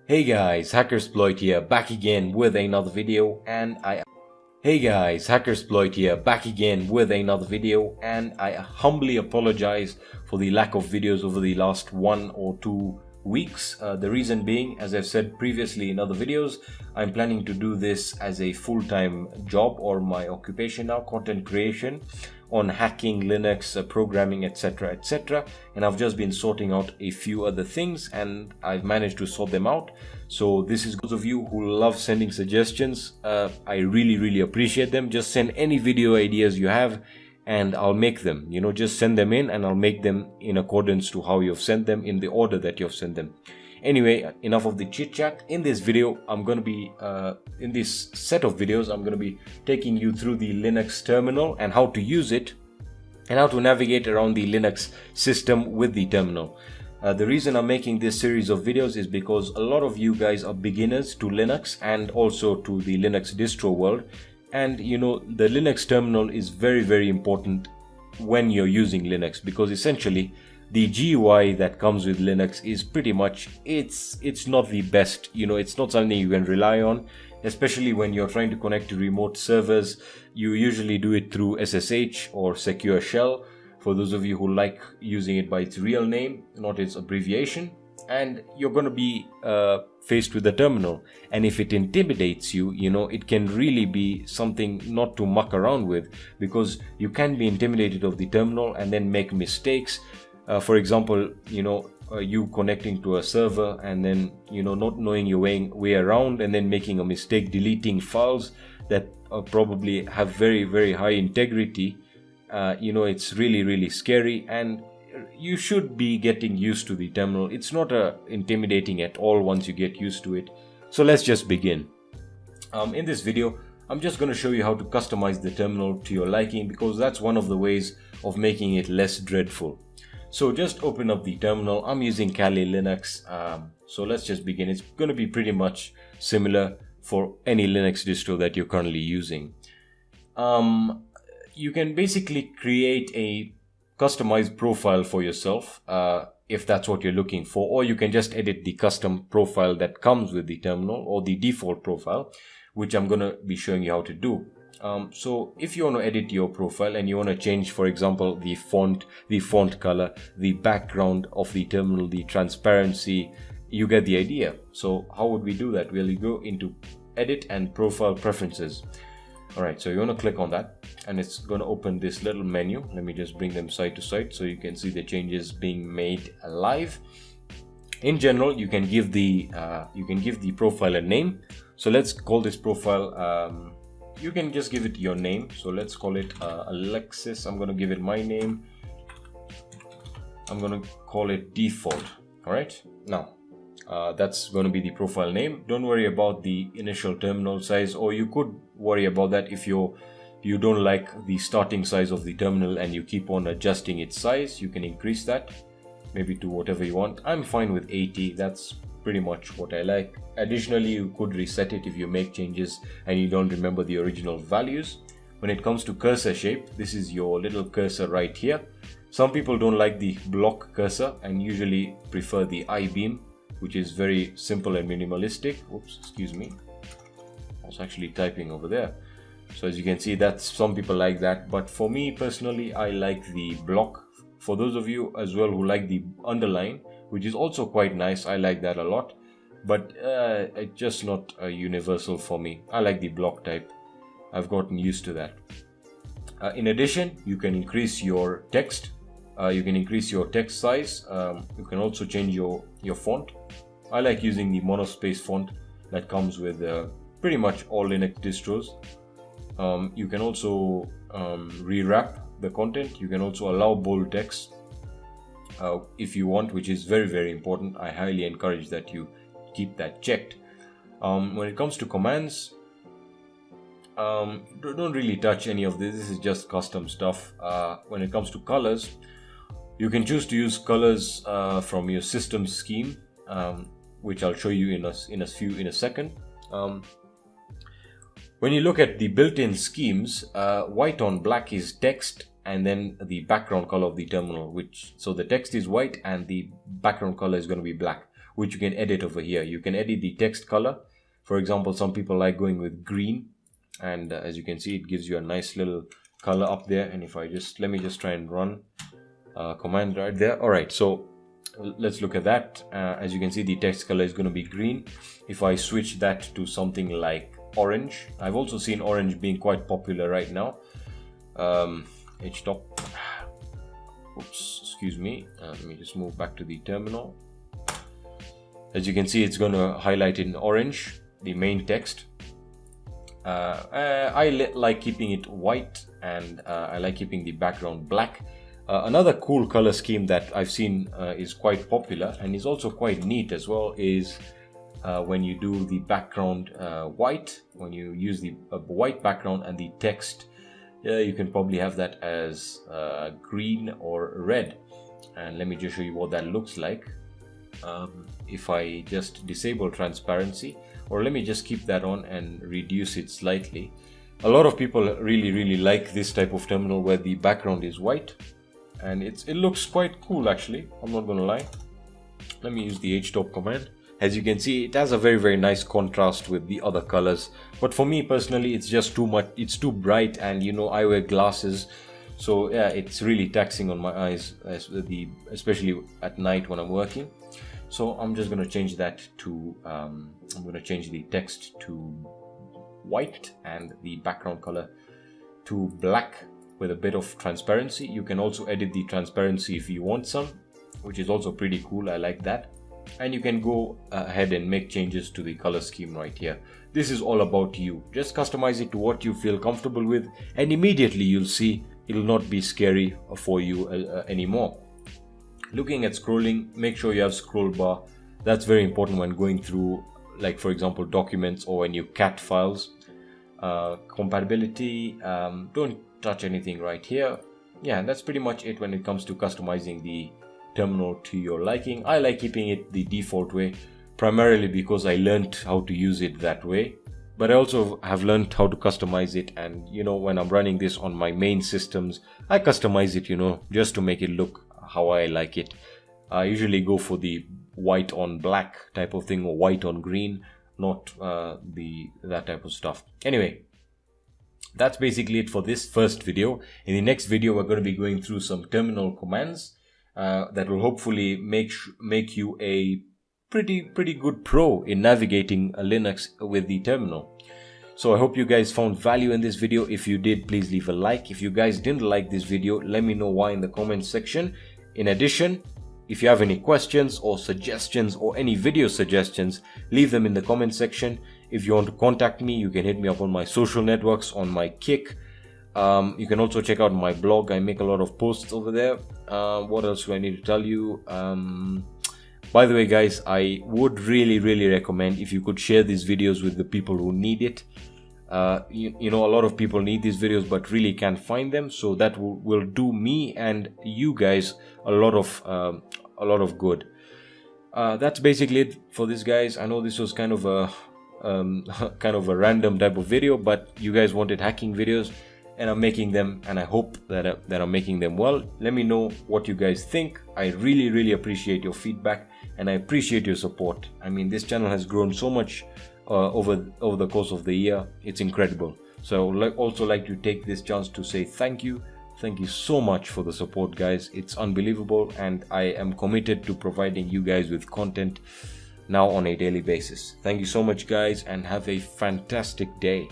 Hey guys, Hackersploit here, back again with another video, and I humbly apologize for the lack of videos over the last 1 or 2 weeks. The reason being, as I've said previously in other videos, I'm planning to do this as a full-time job, or my occupation now, content creation on hacking, Linux, programming, etc. And I've just been sorting out a few other things, and I've managed to sort them out. So this is those of you who love sending suggestions. I really appreciate them. Just send any video ideas you have and I'll make them. Just send them in and I'll make them in accordance to how you've sent them, in the order that you've sent them. Anyway, enough of the chit chat. In this video, I'm going to be in this set of videos, I'm going to be taking you through the Linux terminal and how to use it, and how to navigate around the Linux system with the terminal. The reason I'm making this series of videos is because a lot of you guys are beginners to Linux and also to the Linux distro world. And the Linux terminal is very important when you're using Linux, because essentially the GUI that comes with Linux is pretty much, it's not the best. It's not something you can rely on, especially when you're trying to connect to remote servers. You usually do it through SSH or Secure Shell, for those of you who like using it by its real name, not its abbreviation. And you're going to be faced with the terminal, and if it intimidates you, it can really be something not to muck around with, because you can be intimidated of the terminal and then make mistakes. For example, you connecting to a server and then not knowing your way around, and then making a mistake deleting files that probably have very high integrity. It's really scary, and you should be getting used to the terminal. It's not intimidating at all once you get used to it. So let's just begin. In this video, I'm just going to show you how to customize the terminal to your liking, because that's one of the ways of making it less dreadful. So just open up the terminal. I'm using Kali Linux. So let's just begin. It's going to be pretty much similar for any Linux distro that you're currently using. You can basically create a customized profile for yourself if that's what you're looking for, or you can just edit the custom profile that comes with the terminal, or the default profile, which I'm going to be showing you how to do. So if you want to edit your profile and you want to change, for example, the font color, the background of the terminal, the transparency, you get the idea. So how would we do that? We'll go into edit and profile preferences. Alright, so you want to click on that, and it's going to open this little menu. Let me just bring them side to side so you can see the changes being made live. In general, you can give the profile a name. So let's call this profile, you can just give it your name. So let's call it Alexis. I'm going to give it my name. I'm going to call it default. Alright, now that's going to be the profile name. Don't worry about the initial terminal size, or you could worry about that if you don't like the starting size of the terminal and you keep on adjusting its size. You can increase that maybe to whatever you want. I'm fine with 80. That's pretty much what I like. Additionally, you could reset it if you make changes and you don't remember the original values. When it comes to cursor shape, this is your little cursor right here. Some people don't like the block cursor and usually prefer the I-beam, which is very simple and minimalistic. Oops, excuse me. I was actually typing over there. So as you can see, that's, some people like that, but for me personally, I like the block. For those of you as well who like the underline, which is also quite nice, I like that a lot, but it's just not universal for me. I like the block type. I've gotten used to that. In addition, you can increase your text. You can increase your text size. You can also change your font. I like using the monospace font that comes with pretty much all Linux distros. You can also rewrap the content. You can also allow bold text if you want, which is very important. I highly encourage that you keep that checked. When it comes to commands, don't really touch any of this. This is just custom stuff. When it comes to colors, you can choose to use colors from your system scheme, which I'll show you in a second. When you look at the built-in schemes, white on black is text, and then the background color of the terminal, so the text is white and the background color is going to be black. which you can edit over here. You can edit the text color. For example, some people like going with green, and as you can see, it gives you a nice little color up there. And if I just, let me just try and run command right there. All right, so let's look at that. As you can see, the text color is going to be green. If I switch that to something like orange, I've also seen orange being quite popular right now. H-top, oops, excuse me, let me just move back to the terminal. As you can see, it's going to highlight in orange the main text. I like keeping it white, and I like keeping the background black. Another cool color scheme that I've seen is quite popular and is also quite neat as well is when you do the background white, when you use the white background and the text, you can probably have that as green or red. And let me just show you what that looks like. If I just disable transparency, or let me just keep that on and reduce it slightly. A lot of people really like this type of terminal where the background is white, and it looks quite cool actually, I'm not gonna lie. Let me use the H-top command. As you can see, it has a very nice contrast with the other colors, but for me personally, it's just too much. It's too bright, and you know, I wear glasses, so yeah, it's really taxing on my eyes, especially at night when I'm working. So I'm just going to change that to I'm going to change the text to white and the background color to black with a bit of transparency. You can also edit the transparency if you want some, which is also pretty cool. I like that. And you can go ahead and make changes to the color scheme right here. This is all about you. Just customize it to what you feel comfortable with, and immediately you'll see it'll not be scary for you anymore. Looking at scrolling, make sure you have scroll bar. That's very important when going through, like for example, documents or when you cat files. Compatibility, don't touch anything right here. Yeah, that's pretty much it when it comes to customizing the terminal to your liking. I like keeping it the default way, primarily because I learned how to use it that way. But I also have learned how to customize it, and you know, when I'm running this on my main systems, I customize it, you know, just to make it look how I like it. I usually go for the white on black type of thing, or white on green, not that type of stuff. Anyway, that's basically it for this first video. In the next video, we're going to be going through some terminal commands that will hopefully make you a pretty good pro in navigating a Linux with the terminal. So I hope you guys found value in this video. If you did, please leave a like. If you guys didn't like this video, let me know why in the comment section. In addition, if you have any questions or suggestions or any video suggestions, leave them in the comment section. If you want to contact me, you can hit me up on my social networks, on my Kick. You can also check out my blog. I make a lot of posts over there. What else do I need to tell you? By the way, guys, I would really recommend if you could share these videos with the people who need it. You know, a lot of people need these videos but really can't find them, so that will do me and you guys a lot of good. That's basically it for this, guys. I know this was kind of a random type of video, but you guys wanted hacking videos, and I'm making them, and I hope that I'm making them well. Let me know what you guys think. I really appreciate your feedback, and I appreciate your support. I mean, this channel has grown so much over the course of the year. It's incredible. So I would also like to take this chance to say thank you so much for the support, guys. It's unbelievable, and I am committed to providing you guys with content now on a daily basis. Thank you so much, guys, and have a fantastic day.